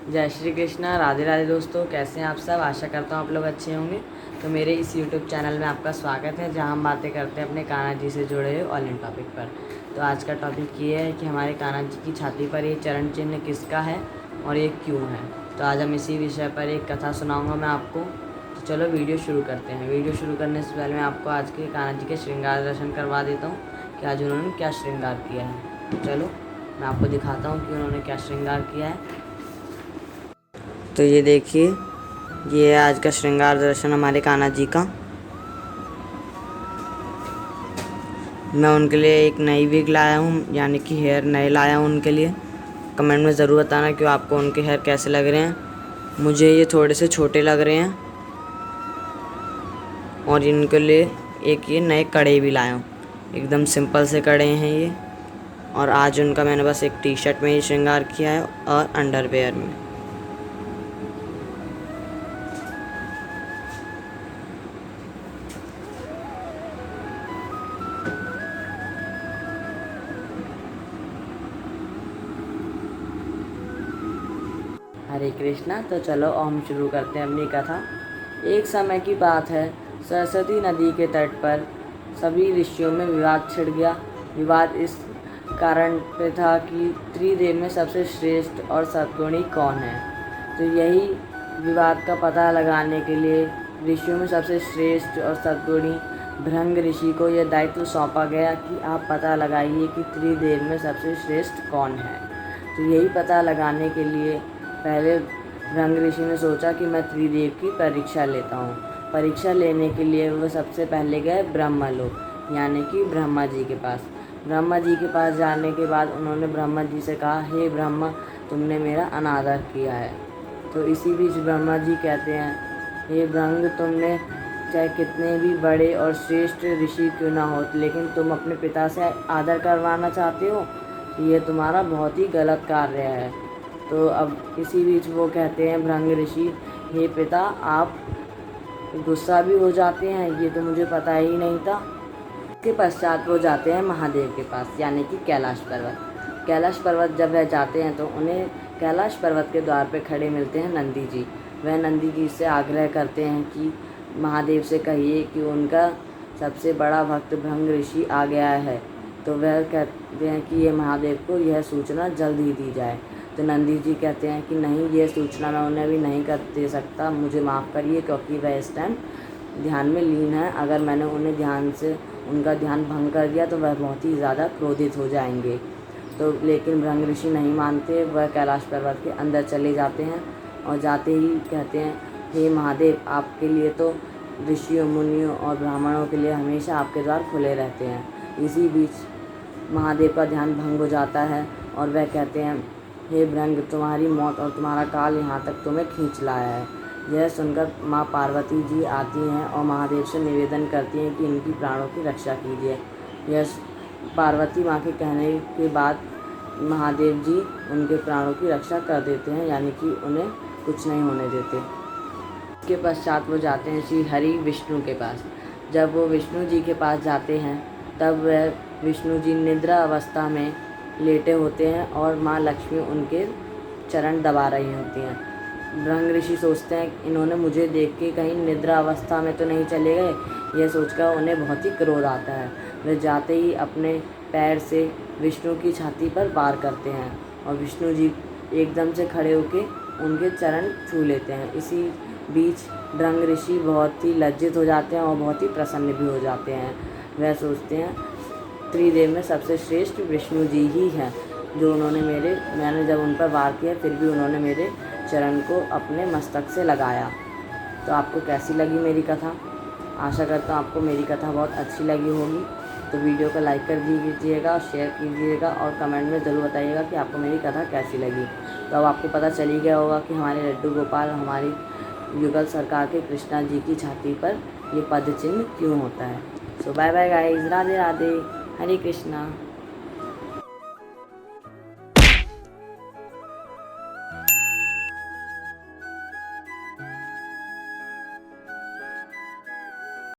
जय श्री कृष्णा, राधे राधे दोस्तों। कैसे हैं आप सब? आशा करता हूँ आप लोग अच्छे होंगे। तो मेरे इस यूट्यूब चैनल में आपका स्वागत है, जहाँ हम बातें करते हैं अपने कान्हा जी से जुड़े हुए ऑल इन टॉपिक पर। तो आज का टॉपिक ये है कि हमारे कान्हा जी की छाती पर ये चरण चिन्ह किसका है और ये क्यों है। तो आज हम इसी विषय पर एक कथा सुनाऊँगा मैं आपको। तो चलो वीडियो शुरू करते हैं। वीडियो शुरू करने से पहले मैं आपको आज के कान्हा जी के श्रृंगार दर्शन करवा देता हूँ कि आज उन्होंने क्या श्रृंगार किया है। तो चलो मैं आपको दिखाता हूँ कि उन्होंने क्या श्रृंगार किया है। तो ये देखिए, ये है आज का श्रृंगार दर्शन हमारे कान्हा जी का। मैं उनके लिए एक नई विग लाया हूँ, यानी कि हेयर नए लाया हूँ उनके लिए। कमेंट में ज़रूर बताना कि आपको उनके हेयर कैसे लग रहे हैं। मुझे ये थोड़े से छोटे लग रहे हैं और इनके लिए एक ये नए कड़े भी लाया हूँ। एकदम सिंपल से कड़े हैं ये। और आज उनका मैंने बस एक टी शर्ट में ही श्रृंगार किया है और अंडरवेयर में। हरे कृष्णा। तो चलो हम शुरू करते हैं अपनी कथा। एक समय की बात है, सरस्वती नदी के तट पर सभी ऋषियों में विवाद छिड़ गया। विवाद इस कारण पे था कि त्रिदेव में सबसे श्रेष्ठ और सद्गुणी कौन है। तो यही विवाद का पता लगाने के लिए ऋषियों में सबसे श्रेष्ठ और सद्गुणी भृंग ऋषि को यह दायित्व सौंपा गया कि आप पता लगाइए कि त्रिदेव में सबसे श्रेष्ठ कौन है। तो यही पता लगाने के लिए पहले भृंग ऋषि ने सोचा कि मैं त्रिदेव की परीक्षा लेता हूँ। परीक्षा लेने के लिए वो सबसे पहले गए ब्रह्मलोक, यानी कि ब्रह्मा जी के पास। ब्रह्मा जी के पास जाने के बाद उन्होंने ब्रह्मा जी से कहा, हे ब्रह्मा, तुमने मेरा अनादर किया है। तो इसी बीच ब्रह्मा जी कहते हैं, हे भृंग, तुमने चाहे कितने भी बड़े और श्रेष्ठ ऋषि क्यों ना हो, लेकिन तुम अपने पिता से आदर करवाना चाहते हो, ये तुम्हारा बहुत ही गलत कार्य है। तो अब इसी बीच वो कहते हैं भृंग ऋषि, हे पिता, आप गुस्सा भी हो जाते हैं, ये तो मुझे पता ही नहीं था। इसके पश्चात वो जाते हैं महादेव के पास, यानी कि कैलाश पर्वत। कैलाश पर्वत जब वह जाते हैं तो उन्हें कैलाश पर्वत के द्वार पे खड़े मिलते हैं नंदी जी। वह नंदी जी से आग्रह करते हैं कि महादेव से कहिए कि उनका सबसे बड़ा भक्त भृंग ऋषि आ गया है। तो वह कहते हैं कि ये महादेव को यह सूचना जल्द ही दी जाए। तो नंदी जी कहते हैं कि नहीं, ये सूचना मैं उन्हें अभी नहीं कर दे सकता, मुझे माफ़ करिए, क्योंकि वह इस टाइम ध्यान में लीन है। अगर मैंने उन्हें उनका ध्यान भंग कर दिया तो वह बहुत ही ज़्यादा क्रोधित हो जाएंगे। तो लेकिन भृंग ऋषि नहीं मानते, वह कैलाश पर्वत के अंदर चले जाते हैं और जाते ही कहते हैं, हे महादेव, आपके लिए तो ऋषियों, मुनियों और ब्राह्मणों के लिए हमेशा आपके द्वार खुले रहते हैं। इसी बीच महादेव का ध्यान भंग हो जाता है और वह कहते हैं, हे भृंग, तुम्हारी मौत और तुम्हारा काल यहाँ तक तुम्हें खींच लाया है। यह सुनकर माँ पार्वती जी आती हैं और महादेव से निवेदन करती हैं कि इनकी प्राणों की रक्षा कीजिए। यह पार्वती माँ के कहने के बाद महादेव जी उनके प्राणों की रक्षा कर देते हैं, यानी कि उन्हें कुछ नहीं होने देते। इसके पश्चात वो जाते हैं श्री हरि विष्णु के पास। जब वो विष्णु जी के पास जाते हैं तब वह विष्णु जी निद्रा अवस्था में लेटे होते हैं और माँ लक्ष्मी उनके चरण दबा रही होती हैं। भृंग ऋषि सोचते हैं इन्होंने मुझे देख के कहीं निद्रा अवस्था में तो नहीं चले गए। यह सोचकर उन्हें बहुत ही क्रोध आता है। वे जाते ही अपने पैर से विष्णु की छाती पर वार करते हैं और विष्णु जी एकदम से खड़े होकर उनके चरण छू लेते हैं। इसी बीच भृंग ऋषि बहुत ही लज्जित हो जाते हैं और बहुत ही प्रसन्न भी हो जाते हैं। वह सोचते हैं त्रिदेव में सबसे श्रेष्ठ विष्णु जी ही हैं, जो मैंने जब उन पर वार किया फिर भी उन्होंने मेरे चरण को अपने मस्तक से लगाया। तो आपको कैसी लगी मेरी कथा? आशा करता हूँ आपको मेरी कथा बहुत अच्छी लगी होगी। तो वीडियो को लाइक कर दीजिएगा, शेयर कीजिएगा और कमेंट में ज़रूर बताइएगा कि आपको मेरी कथा कैसी लगी। तो अब आपको पता चल ही गया होगा कि हमारे लड्डू गोपाल, हमारी युगल सरकार के कृष्णा जी की छाती पर ये पद चिन्ह क्यों होता है। So bye bye guys, Radhe Radhe, Hare Krishna.